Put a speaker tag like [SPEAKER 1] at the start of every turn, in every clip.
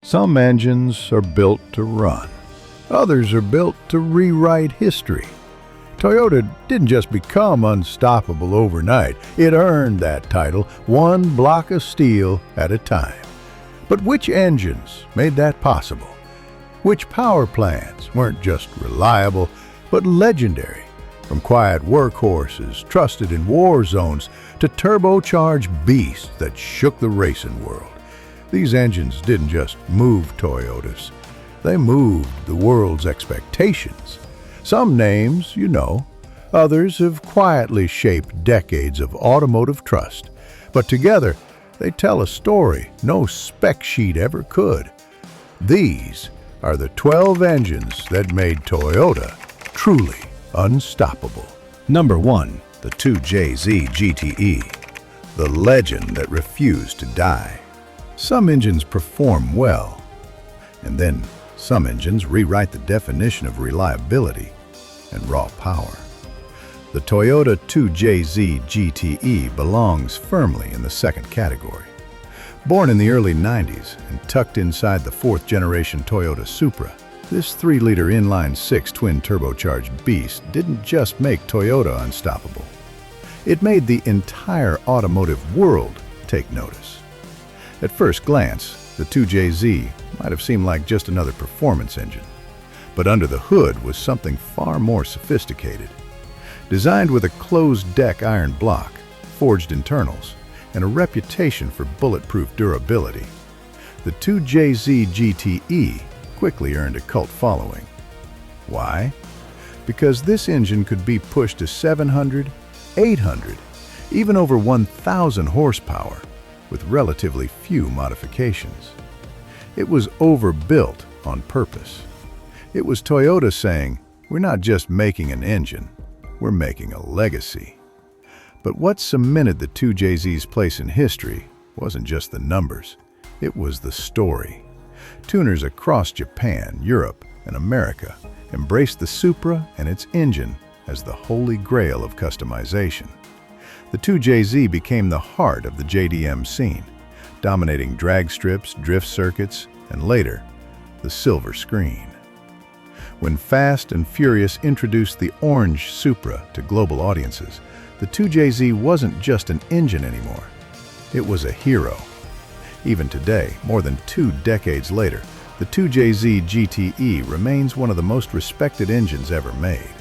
[SPEAKER 1] Some engines are built to run. Others are built to rewrite history. Toyota didn't just become unstoppable overnight. It earned that title one block of steel at a time. But which engines made that possible? Which power plants weren't just reliable, but legendary? From quiet workhorses trusted in war zones to turbocharged beasts that shook the racing world. These engines didn't just move Toyotas. They moved the world's expectations. Some names you know, others have quietly shaped decades of automotive trust. But together, they tell a story no spec sheet ever could. These are the 12 engines that made Toyota truly unstoppable.
[SPEAKER 2] Number 1. The 2JZ GTE, the legend that refused to die.
[SPEAKER 1] Some engines perform well, and then some engines rewrite the definition of reliability and raw power. The Toyota 2JZ GTE belongs firmly in the second category. Born in the early 90s and tucked inside the fourth-generation Toyota Supra, this 3-liter inline-six twin-turbocharged beast didn't just make Toyota unstoppable. It made the entire automotive world take notice. At first glance, the 2JZ might have seemed like just another performance engine. But under the hood was something far more sophisticated. Designed with a closed-deck iron block, forged internals, and a reputation for bulletproof durability, the 2JZ GTE quickly earned a cult following. Why? Because this engine could be pushed to 700, 800, even over 1,000 horsepower, with relatively few modifications. It was overbuilt on purpose. It was Toyota saying, we're not just making an engine, we're making a legacy. But what cemented the 2JZ's place in history wasn't just the numbers, it was the story. Tuners across Japan, Europe, and America embraced the Supra and its engine as the holy grail of customization. The 2JZ became the heart of the JDM scene, dominating drag strips, drift circuits, and later, the silver screen. When Fast and Furious introduced the orange Supra to global audiences, the 2JZ wasn't just an engine anymore. It was a hero. Even today, more than 2 decades later, the 2JZ GTE remains one of the most respected engines ever made.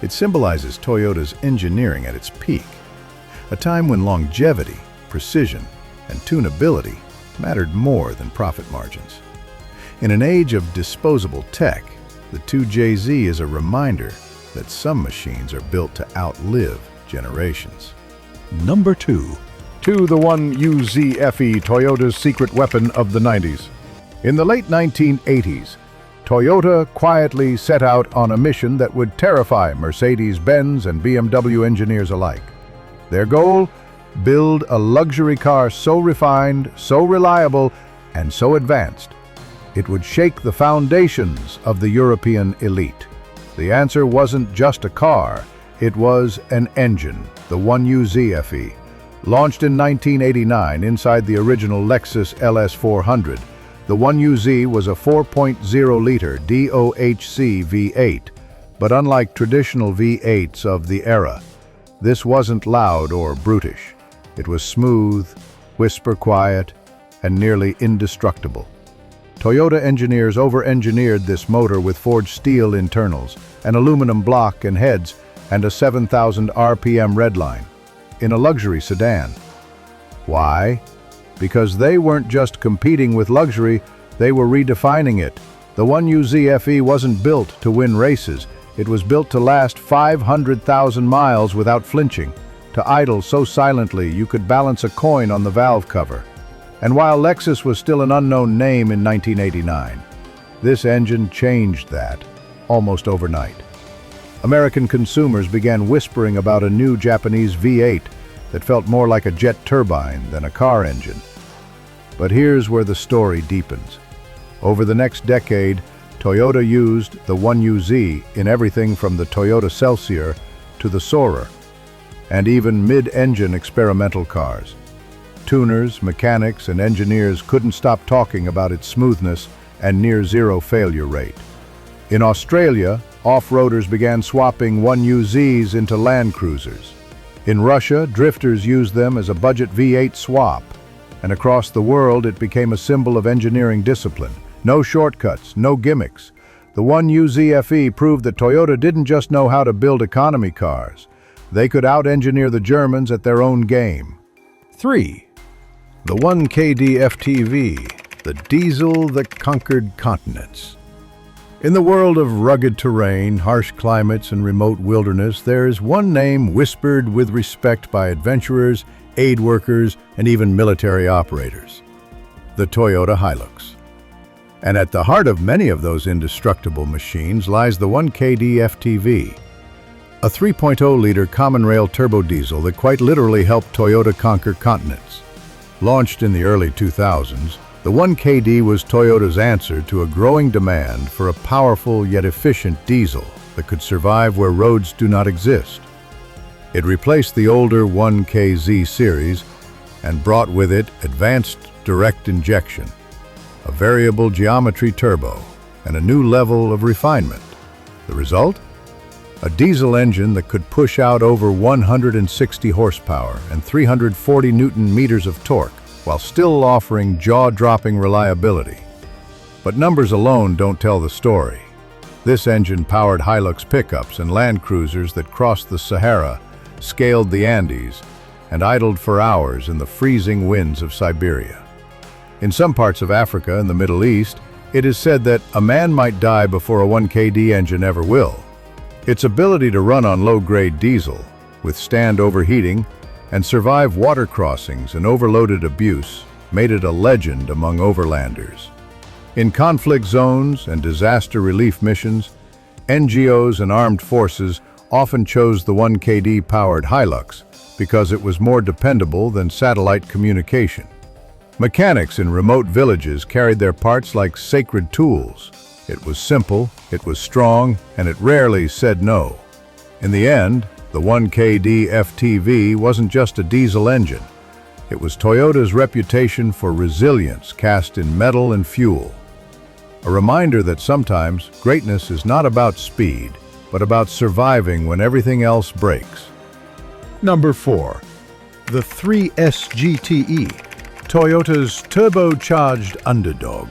[SPEAKER 1] It symbolizes Toyota's engineering at its peak, a time when longevity, precision, and tunability mattered more than profit margins. In an age of disposable tech, the 2JZ is a reminder that some machines are built to outlive generations.
[SPEAKER 2] Number 2.
[SPEAKER 3] The 1UZ-FE, Toyota's secret weapon of the 90s. In the late 1980s, Toyota quietly set out on a mission that would terrify Mercedes-Benz and BMW engineers alike. Their goal? Build a luxury car so refined, so reliable, and so advanced, it would shake the foundations of the European elite. The answer wasn't just a car, it was an engine, the 1UZ-FE. Launched in 1989 inside the original Lexus LS400, the 1UZ was a 4.0-liter DOHC V8, but unlike traditional V8s of the era, this wasn't loud or brutish. It was smooth, whisper-quiet, and nearly indestructible. Toyota engineers over-engineered this motor with forged steel internals, an aluminum block and heads, and a 7,000 RPM redline, in a luxury sedan. Why? Because they weren't just competing with luxury, they were redefining it. The 1UZ-FE wasn't built to win races. It was built to last 500,000 miles without flinching, to idle so silently you could balance a coin on the valve cover. And while Lexus was still an unknown name in 1989, this engine changed that, almost overnight. American consumers began whispering about a new Japanese V8 that felt more like a jet turbine than a car engine. But here's where the story deepens. Over the next decade, Toyota used the 1UZ in everything from the Toyota Celsior to the Soarer, and even mid-engine experimental cars. tuners, mechanics, and engineers couldn't stop talking about its smoothness and near-zero failure rate. In Australia, off-roaders began swapping 1UZs into Land Cruisers. In Russia, drifters used them as a budget V8 swap. And across the world, it became a symbol of engineering discipline. No shortcuts, no gimmicks. The 1UZ FE proved that Toyota didn't just know how to build economy cars. They could out-engineer the Germans at their own game.
[SPEAKER 1] 3. The 1KD FTV, the diesel that conquered continents. In the world of rugged terrain, harsh climates, and remote wilderness, there is one name whispered with respect by adventurers, aid workers, and even military operators: the Toyota Hilux. And at the heart of many of those indestructible machines lies the 1KD FTV, a 3.0-liter common rail turbo diesel that quite literally helped Toyota conquer continents. Launched in the early 2000s, the 1KD was Toyota's answer to a growing demand for a powerful yet efficient diesel that could survive where roads do not exist. It replaced the older 1KZ series and brought with it advanced direct injection, a variable geometry turbo, and a new level of refinement. The result? A diesel engine that could push out over 160 horsepower and 340 Newton-meters of torque, while still offering jaw-dropping reliability. But numbers alone don't tell the story. This engine powered Hilux pickups and Land Cruisers that crossed the Sahara, scaled the Andes, and idled for hours in the freezing winds of Siberia. In some parts of Africa and the Middle East, it is said that a man might die before a 1KD engine ever will. Its ability to run on low-grade diesel, withstand overheating, and survive water crossings and overloaded abuse made it a legend among overlanders. In conflict zones and disaster relief missions, NGOs and armed forces often chose the 1KD-powered Hilux because it was more dependable than satellite communication. Mechanics in remote villages carried their parts like sacred tools. It was simple, it was strong, and it rarely said no. In the end, the 1KD FTV wasn't just a diesel engine. It was Toyota's reputation for resilience cast in metal and fuel. A reminder that sometimes greatness is not about speed, but about surviving when everything else breaks.
[SPEAKER 3] Number 4. The 3S GTE, Toyota's turbocharged underdog.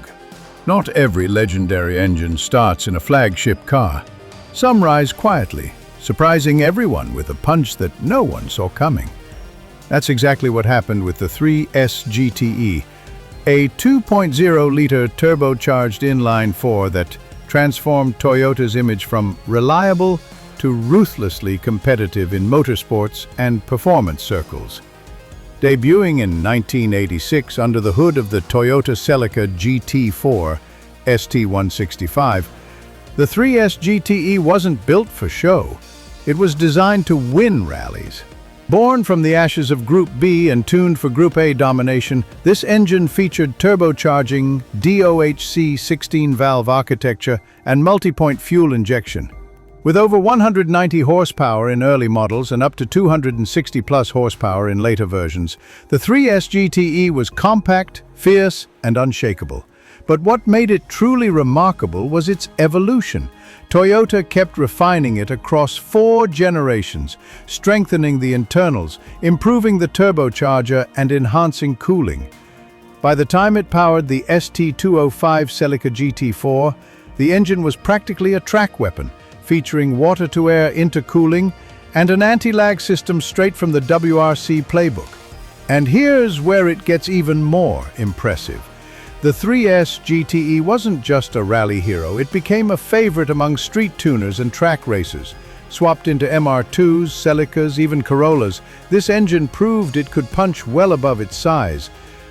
[SPEAKER 1] Not every legendary engine starts in a flagship car. Some rise quietly, surprising everyone with a punch that no one saw coming. That's exactly what happened with the 3S GTE, a 2.0-liter turbocharged inline-4 that transformed Toyota's image from reliable to ruthlessly competitive in motorsports and performance circles. Debuting in 1986 under the hood of the Toyota Celica GT4 ST165, the 3S GTE wasn't built for show. It was designed to win rallies. Born from the ashes of Group B and tuned for Group A domination, this engine featured turbocharging, DOHC 16-valve architecture, and multi-point fuel injection. With over 190 horsepower in early models and up to 260-plus horsepower in later versions, the 3S GTE was compact, fierce, and unshakable. But what made it truly remarkable was its evolution. Toyota kept refining it across 4 generations, strengthening the internals, improving the turbocharger, and enhancing cooling. By the time it powered the ST205 Celica GT4, the engine was practically a track weapon, featuring water-to-air intercooling and an anti-lag system straight from the WRC playbook. And here's where it gets even more impressive. The 3S GTE wasn't just a rally hero, it became a favorite among street tuners and track racers. Swapped into MR2s, Celicas, even Corollas, this engine proved it could punch well above its size.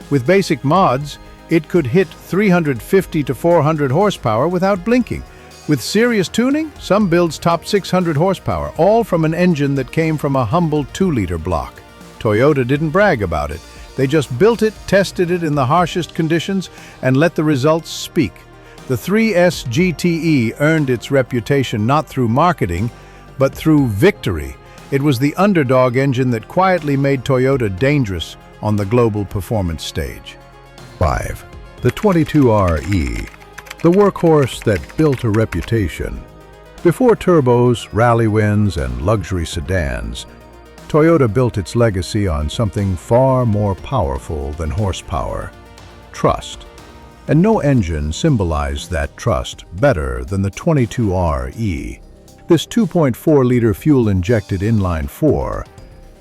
[SPEAKER 1] With basic mods, it could hit 350 to 400 horsepower without blinking. With serious tuning, some builds topped 600 horsepower, all from an engine that came from a humble 2-liter block. Toyota didn't brag about it. They just built it, tested it in the harshest conditions, and let the results speak. The 3S GTE earned its reputation not through marketing, but through victory. It was the underdog engine that quietly made Toyota dangerous
[SPEAKER 3] on the global performance stage. 5. The 22RE, the workhorse that built a reputation. Before turbos, rally wins, and luxury sedans, Toyota built its legacy on something far more powerful than horsepower: trust. And no engine symbolized that trust better than the 22RE. This 2.4-liter fuel-injected inline-4,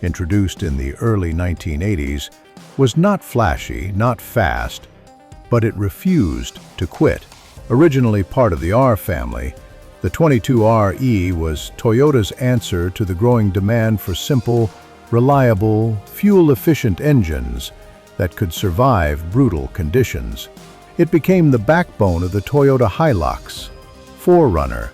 [SPEAKER 3] introduced in the early 1980s, was not flashy, not fast, but it refused to quit. Originally part of the R family, the 22RE was Toyota's answer to the growing demand for simple, reliable, fuel-efficient engines that could survive brutal conditions. It became the backbone of the Toyota Hilux, 4Runner,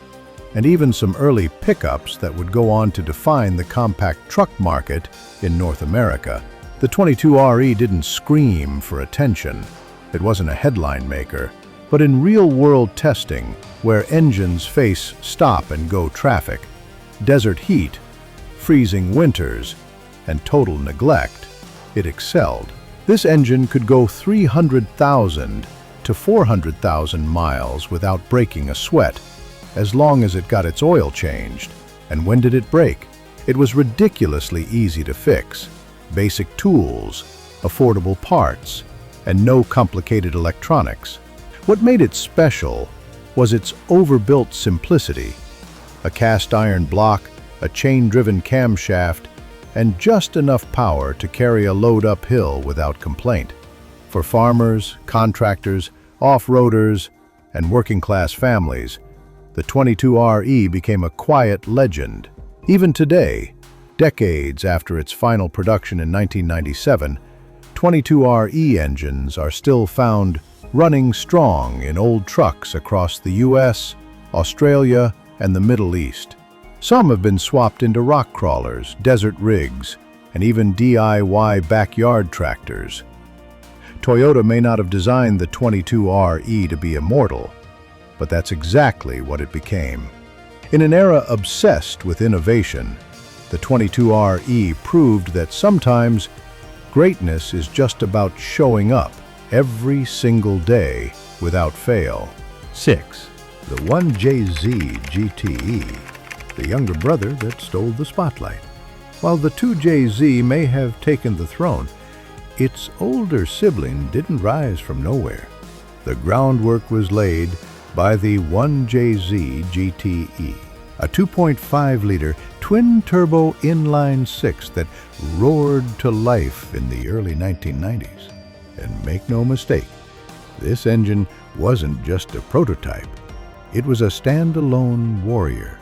[SPEAKER 3] and even some early pickups that would go on to define the compact truck market in North America. The 22RE didn't scream for attention. It wasn't a headline maker, but in real-world testing, where engines face stop-and-go traffic, desert heat, freezing winters, and total neglect, it excelled. This engine could go 300,000 to 400,000 miles without breaking a sweat, as long as it got its oil changed. And when did it break? It was ridiculously easy to fix. Basic tools, affordable parts, and no complicated electronics. What made it special was its overbuilt simplicity: a cast iron block, a chain-driven camshaft, and just enough power to carry a load uphill without complaint. For farmers, contractors, off-roaders, and working-class families, the 22RE became a quiet legend. Even today, decades after its final production in 1997, 22RE engines are still found running strong in old trucks across the US, Australia, and the Middle East. Some have been swapped into rock crawlers, desert rigs, and even DIY backyard tractors. Toyota may not have designed the 22RE to be immortal, but that's exactly what it became. In an era obsessed with innovation, the 22RE proved that sometimes greatness is just about showing up every single day without fail. 6. The 1JZ GTE, the younger brother that stole the spotlight. While the 2JZ may have taken the throne, its older sibling didn't rise from nowhere. The groundwork was laid by the 1JZ GTE, a 2.5-liter twin-turbo inline-6 that roared to life in the early 1990s. And make no mistake, this engine wasn't just a prototype. It was a standalone warrior.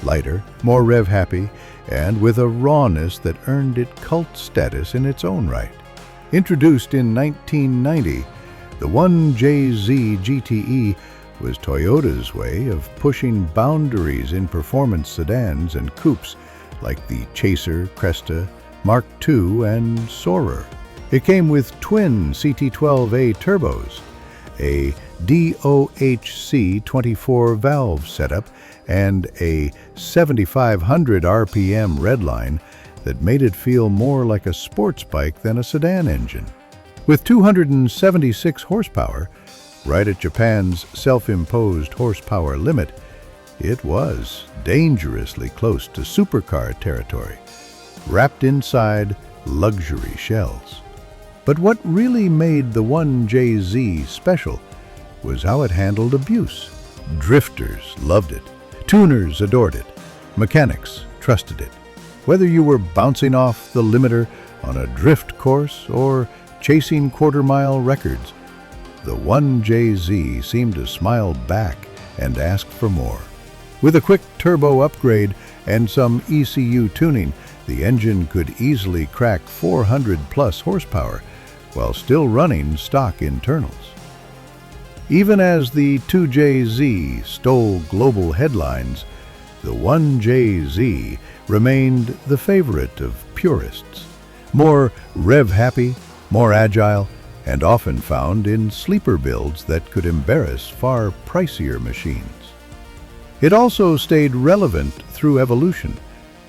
[SPEAKER 3] Lighter, more rev-happy, and with a rawness that earned it cult status in its own right. Introduced in 1990, the 1JZ GTE was Toyota's way of pushing boundaries in performance sedans and coupes like the Chaser, Cresta, Mark II, and Soarer. It came with twin CT12A turbos, a DOHC 24-valve setup, and a 7,500 RPM redline that made it feel more like a sports bike than a sedan engine. With 276 horsepower, right at Japan's self-imposed horsepower limit, it was dangerously close to supercar territory, wrapped inside luxury shells. But what really made the 1JZ special was how it handled abuse. Drifters loved it, tuners adored it, mechanics trusted it. Whether you were bouncing off the limiter on a drift course or chasing quarter-mile records, the 1JZ seemed to smile back and ask for more. With a quick turbo upgrade and some ECU tuning, the engine could easily crack 400-plus horsepower while still running stock internals. Even as the 2JZ stole global headlines, the 1JZ remained the favorite of purists. More rev-happy, more agile, and often found in sleeper builds that could embarrass far pricier machines. It also stayed relevant through evolution,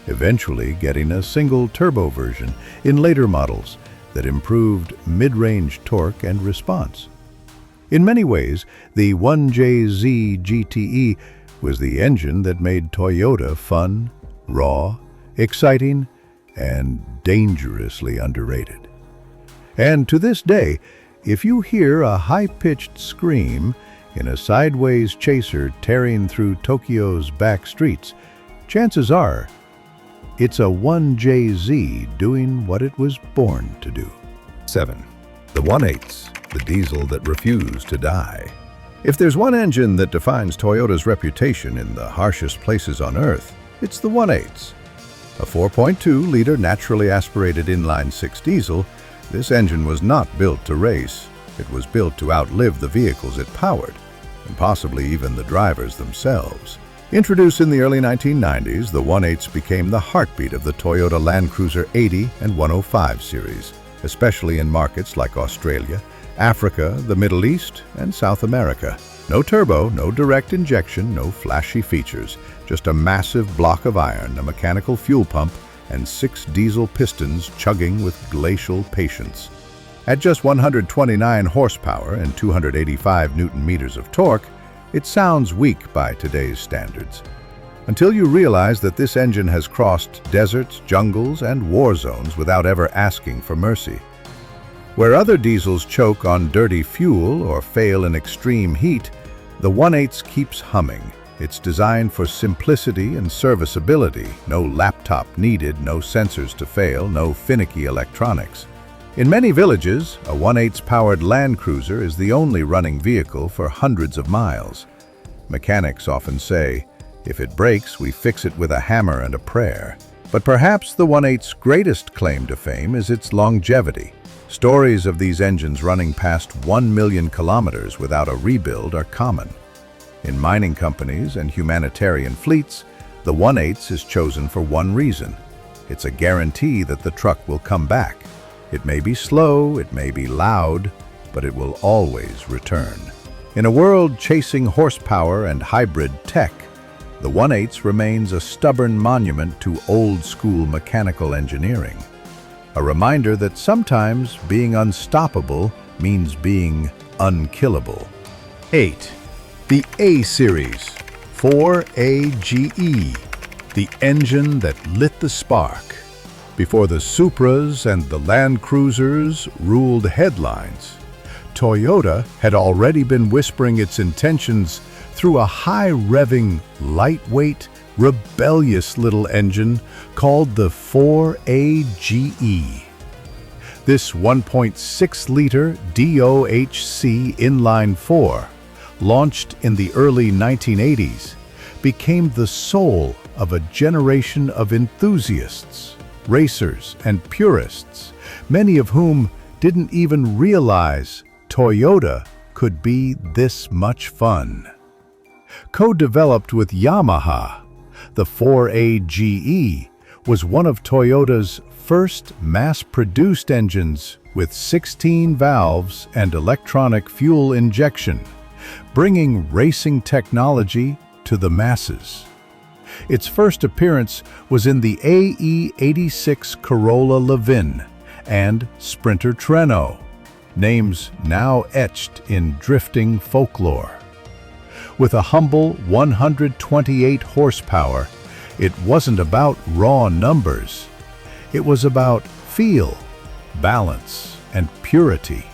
[SPEAKER 3] eventually getting a single turbo version in later models
[SPEAKER 1] that improved mid-range torque and response. In many ways, the 1JZ GTE was the engine that made Toyota fun, raw, exciting, and dangerously underrated. And to this day, if you hear a high-pitched scream in a sideways chaser tearing through Tokyo's back streets, chances are it's a 1JZ doing what it was born to do.
[SPEAKER 2] 7. The 1.8s, the diesel that refused to die. If there's one engine that defines Toyota's reputation in the harshest places on Earth, it's the 1.8s. A 4.2-liter naturally aspirated inline-six diesel, this engine was not built to race. It was built to outlive the vehicles it powered, and possibly even the drivers themselves. Introduced in the early 1990s, the 1.8s became the heartbeat of the Toyota Land Cruiser 80 and 105 series, especially in markets like Australia, Africa, the Middle East, and South America. No turbo, no direct injection, no flashy features, just a massive block of iron, a mechanical fuel pump, and 6 diesel pistons chugging with glacial patience. At just 129 horsepower and 285 newton-meters of torque, it sounds weak by today's standards. Until you realize that this engine has crossed deserts, jungles, and war zones without ever asking for mercy. Where other diesels choke on dirty fuel or fail in extreme heat, the 1.8s keeps humming. It's designed for simplicity and serviceability. No laptop needed, no sensors to fail, no finicky electronics. In many villages, a 1.8s powered Land Cruiser is the only running vehicle for hundreds of miles. Mechanics often say, if it breaks, we fix it with a hammer and a prayer. But perhaps the 1.8's greatest claim to fame is its longevity. Stories of these engines running past 1 million kilometers without a rebuild are common. In mining companies and humanitarian fleets, the 1.8s is chosen for one reason. It's a guarantee that the truck will come back. It may be slow, it may be loud, but it will always return. In a world chasing horsepower and hybrid tech, the 1.8s remains a stubborn monument to old-school mechanical engineering. A reminder that sometimes being unstoppable means being unkillable. 8. The A-Series, 4AGE, the engine that lit the spark. Before the Supras and the Land Cruisers ruled headlines, Toyota had already been whispering its intentions through a high-revving, lightweight, rebellious little engine called the 4AGE. This 1.6-liter DOHC inline-4, launched in the early 1980s, became the soul of a generation of enthusiasts, racers, and purists, many of whom didn't even realize Toyota could be this much fun. Co-developed with Yamaha, the 4AGE was one of Toyota's first mass-produced engines with 16 valves and electronic fuel injection, bringing racing technology to the masses. Its first appearance was in the AE86 Corolla Levin and Sprinter Treno, names now etched in drifting folklore. With a humble 128 horsepower, it wasn't about raw numbers. It was about feel, balance, and purity.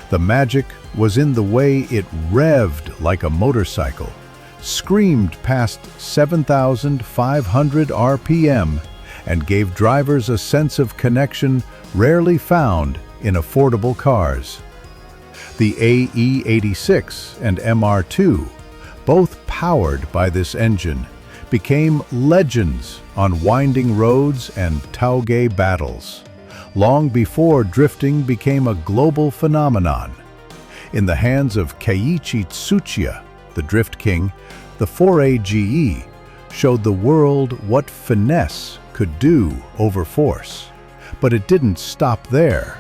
[SPEAKER 2] The magic was in the way it revved like a motorcycle, screamed past 7,500 RPM, and gave drivers a sense of connection rarely found in affordable cars. The AE86 and MR2, both powered by this engine, became legends on winding roads and taugé battles, long before drifting became a global phenomenon. In the hands of Keiichi Tsuchiya, the Drift King, the 4AGE showed the world what finesse could do over force. But it didn't stop there.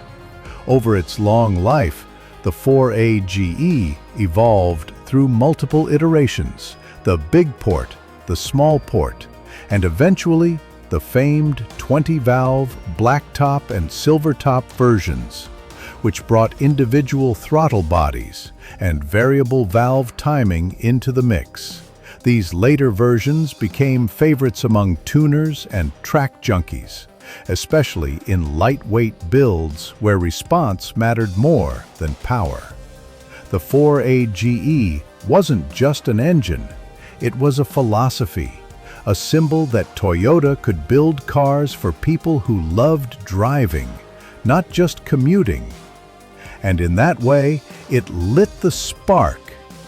[SPEAKER 2] Over its long life, the 4AGE evolved through multiple iterations, the big port, the small port, and eventually
[SPEAKER 3] the famed 20-valve blacktop and silvertop versions, which brought individual throttle bodies and variable valve timing into the mix. These later versions became favorites among tuners and track junkies, especially in lightweight builds where response mattered more than power. The 4AGE wasn't just an engine, it was a philosophy, a symbol that Toyota could build cars for people who loved driving, not just commuting. And in that way, it lit the spark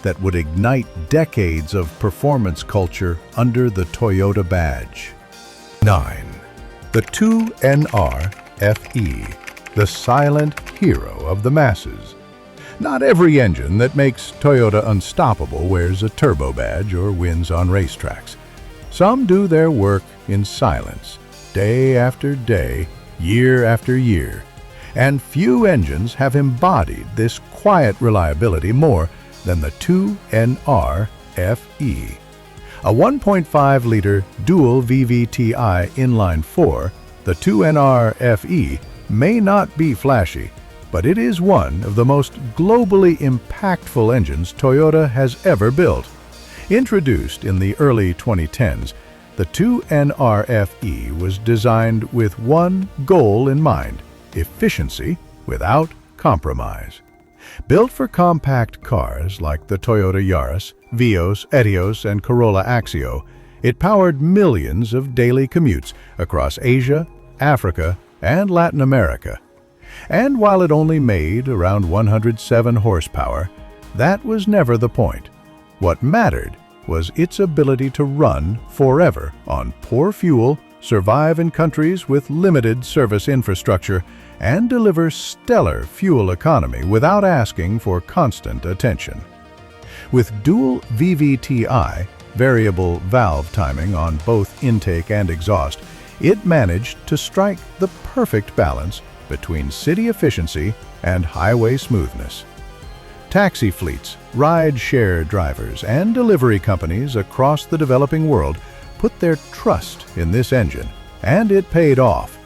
[SPEAKER 3] that would ignite decades of performance culture under the Toyota badge.
[SPEAKER 1] 9. The 2NR-FE, the silent hero of the masses. Not every engine that makes Toyota unstoppable wears a turbo badge or wins on racetracks. Some do their work in silence, day after day, year after year, and few engines have embodied this quiet reliability more than the 2NR-FE. A 1.5-liter dual VVTi inline-4, the 2NR-FE may not be flashy, but it is one of the most globally impactful engines Toyota has ever built. Introduced in the early 2010s, the 2NR-FE was designed with one goal in mind: efficiency without compromise. Built for compact cars like the Toyota Yaris, Vios, Etios, and Corolla Axio, it powered millions of daily commutes across Asia, Africa, and Latin America. And while it only made around 107 horsepower, that was never the point. What mattered was its ability to run forever on poor fuel, survive in countries with limited service infrastructure, and deliver stellar fuel economy without asking for constant attention. With dual VVTi, variable valve timing on both intake and exhaust, it managed to strike the perfect balance between city efficiency and highway smoothness. Taxi fleets, ride-share drivers, and delivery companies across the developing world put their trust in this engine, and it paid off.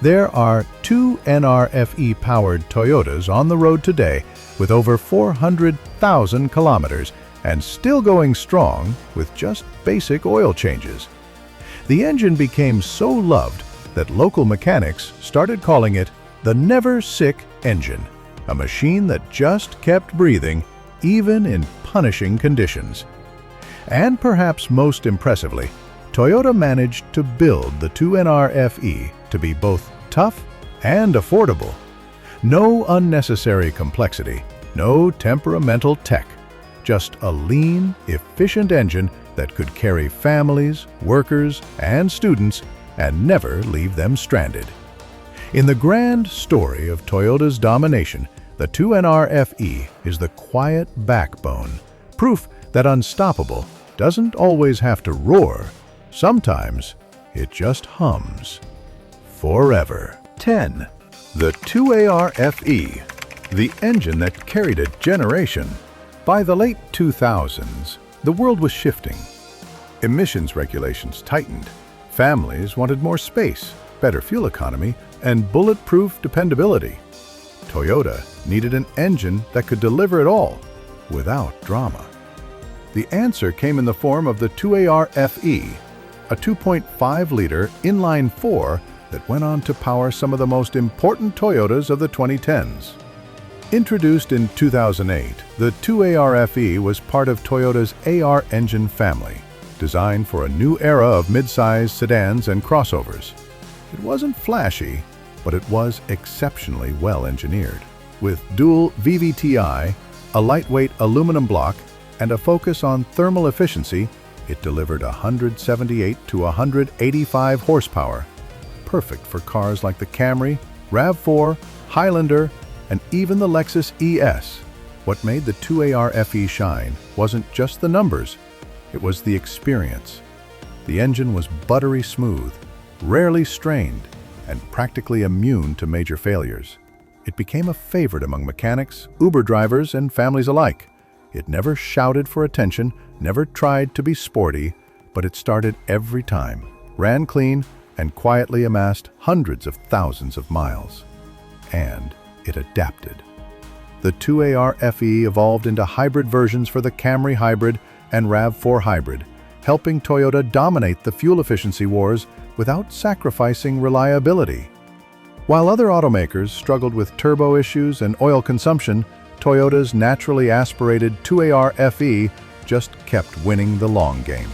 [SPEAKER 1] There are 2NR-FE-powered Toyotas on the road today with over 400,000 kilometers and still going strong with just basic oil changes. The engine became so loved that local mechanics started calling it the never-sick engine, a machine that just kept breathing even in punishing conditions. And perhaps most impressively, Toyota managed to build the 2NR-FE to be both tough and affordable. No unnecessary complexity, no temperamental tech, just a lean, efficient engine that could carry families, workers, and students and never leave them stranded. In the grand story of Toyota's domination, the 2NR-FE is the quiet backbone, proof that unstoppable doesn't always have to roar. Sometimes it just hums. Forever.
[SPEAKER 3] 10. The 2AR-FE, the engine that carried a generation. By the late 2000s, the world was shifting. Emissions regulations tightened. Families wanted more space, better fuel economy, and bulletproof dependability. Toyota needed an engine that could deliver it all without drama. The answer came in the form of the 2AR-FE, a 2.5-liter inline-4 that went on to power some of the most important Toyotas of the 2010s. Introduced in 2008, the 2AR-FE was part of Toyota's AR engine family, designed for a new era of mid-size sedans and crossovers. It wasn't flashy, but it was exceptionally well engineered. With dual VVTi, a lightweight aluminum block, and a focus on thermal efficiency, it delivered 178 to 185 horsepower, perfect for cars like the Camry, RAV4, Highlander, and even the Lexus ES. What made the 2AR-FE shine wasn't just the numbers, it was the experience. The engine was buttery smooth, rarely strained, and practically immune to major failures. It became a favorite among mechanics, Uber drivers, and families alike. It never shouted for attention, never tried to be sporty, but it started every time, ran clean, and quietly amassed hundreds of thousands of miles. And it adapted. The 2AR FE evolved into hybrid versions for the Camry Hybrid and RAV4 Hybrid, helping Toyota dominate the fuel efficiency wars without sacrificing reliability. While other automakers struggled with turbo issues and oil consumption, Toyota's naturally aspirated 2AR FE just kept winning the long game.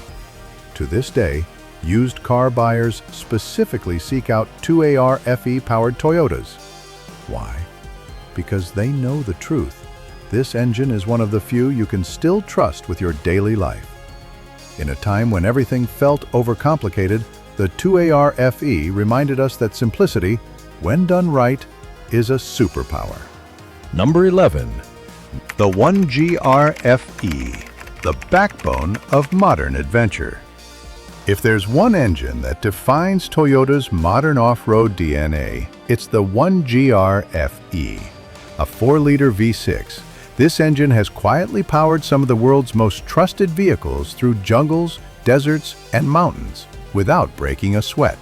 [SPEAKER 3] To this day, used car buyers specifically seek out 2AR FE-powered Toyotas. Why? Because they know the truth. This engine is one of the few you can still trust with your daily life. In a time when everything felt overcomplicated, the 2AR FE reminded us that simplicity, when done right, is a superpower.
[SPEAKER 1] Number 11. The 1GR FE, the backbone of modern adventure. If there's one engine that defines Toyota's modern off-road DNA, it's the 1GR FE, a 4-liter V6. This engine has quietly powered some of the world's most trusted vehicles through jungles, deserts, and mountains without breaking a sweat.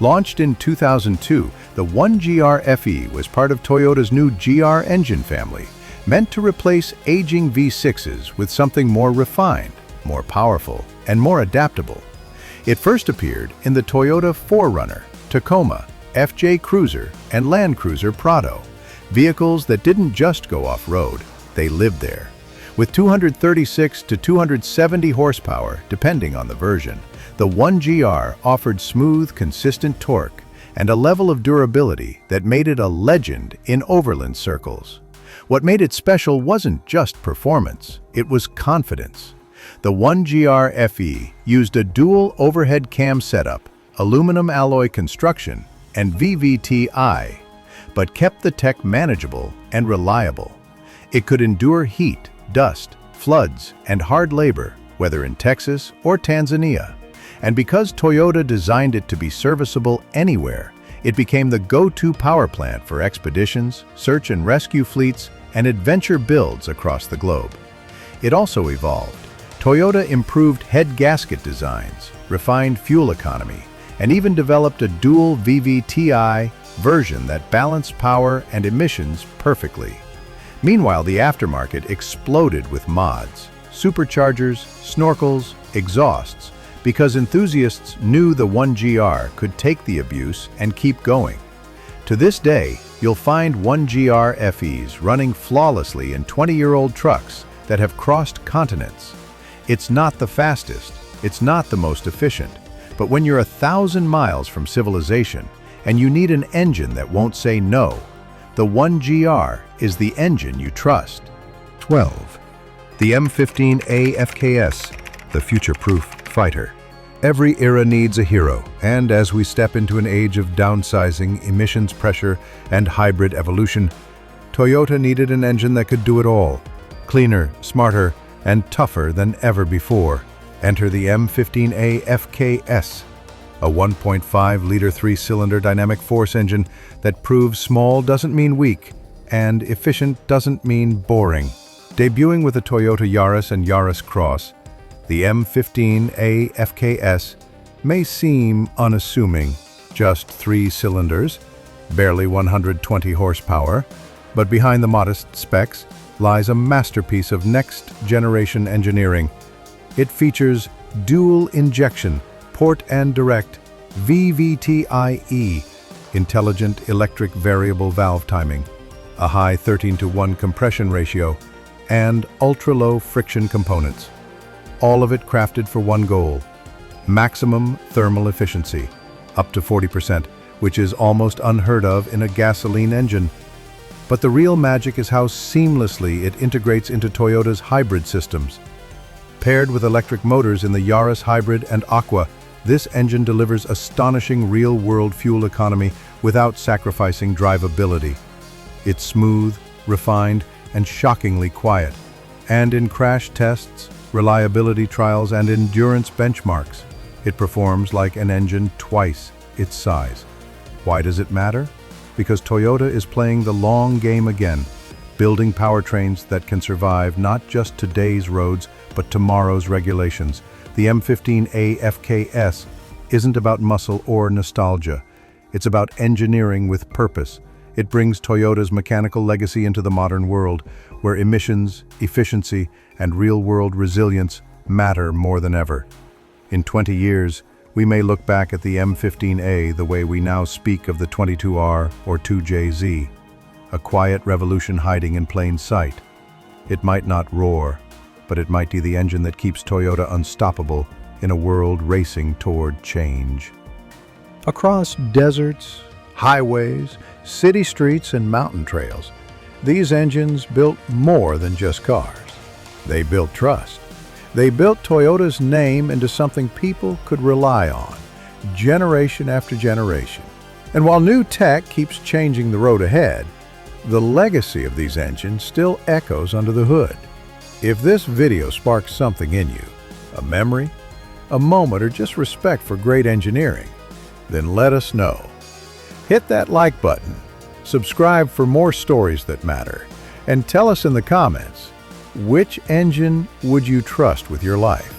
[SPEAKER 1] Launched in 2002, the 1GR FE was part of Toyota's new GR engine family, meant to replace aging V6s with something more refined, more powerful, and more adaptable. It first appeared in the Toyota 4Runner, Tacoma, FJ Cruiser, and Land Cruiser Prado, vehicles that didn't just go off-road, they lived there. With 236 to 270 horsepower, depending on the version, the 1GR offered smooth, consistent torque and a level of durability that made it a legend in overland circles. What made it special wasn't just performance, it was confidence. The 1GR FE used a dual overhead cam setup, aluminum alloy construction, and VVT-I, but kept the tech manageable and reliable. It could endure heat, dust, floods, and hard labor, whether in Texas or Tanzania. And because Toyota designed it to be serviceable anywhere, it became the go-to power plant for expeditions, search and rescue fleets, and adventure builds across the globe. It also evolved. Toyota improved head gasket designs, refined fuel economy, and even developed a dual VVT-I version that balanced power and emissions perfectly. Meanwhile, the aftermarket exploded with mods, superchargers, snorkels, exhausts, because enthusiasts knew the 1GR could take the abuse and keep going. To this day, you'll find 1GR FEs running flawlessly in 20-year-old trucks that have crossed continents. It's not the fastest, it's not the most efficient, but when you're 1,000 miles from civilization and you need an engine that won't say no, the 1GR is the engine you trust.
[SPEAKER 2] 12. The M15A FKS, the future-proof fighter. Every era needs a hero, and as we step into an age of downsizing, emissions pressure, and hybrid evolution, Toyota needed an engine that could do it all. Cleaner, smarter, and tougher than ever before. Enter the M15A FKS, a 1.5-liter 3-cylinder dynamic force engine that proves small doesn't mean weak, and efficient doesn't mean boring. Debuting with the Toyota Yaris and Yaris Cross, the M15A FKS may seem unassuming, just 3 cylinders, barely 120 horsepower, but behind the modest specs lies a masterpiece of next-generation engineering. It features dual injection, port and direct, VVT-IE, intelligent electric variable valve timing, a high 13:1 compression ratio, and ultra-low friction components. All of it crafted for one goal: maximum thermal efficiency, up to 40%, which is almost unheard of in a gasoline engine. But the real magic is how seamlessly it integrates into Toyota's hybrid systems. Paired with electric motors in the Yaris Hybrid and Aqua, this engine delivers astonishing real-world fuel economy without sacrificing drivability. It's smooth, refined, and shockingly quiet. And in crash tests, reliability trials, and endurance benchmarks, it performs like an engine twice its size. Why does it matter? Because Toyota is playing the long game again, building powertrains that can survive not just today's roads, but tomorrow's regulations. The M15A FKS
[SPEAKER 3] isn't about muscle or nostalgia. It's about engineering with purpose. It brings Toyota's mechanical legacy into the modern world, where emissions, efficiency, and real-world resilience matter more than ever. In 20 years, we may look back at the M15A the way we now speak of the 22R or 2JZ, a quiet revolution hiding in plain sight. It might not roar, but it might be the engine that keeps Toyota unstoppable in a world racing toward change. Across deserts, highways, city streets, and mountain trails, these engines built more than just cars. They built trust. They built Toyota's name into something people could rely on, generation after generation. And while new tech keeps changing the road ahead, the legacy of these engines still echoes under the hood. If this video sparks something in you, a memory, a moment, or just respect for great engineering, then let us know. Hit that like button, subscribe for more stories that matter, and tell us in the comments, which engine would you trust with your life?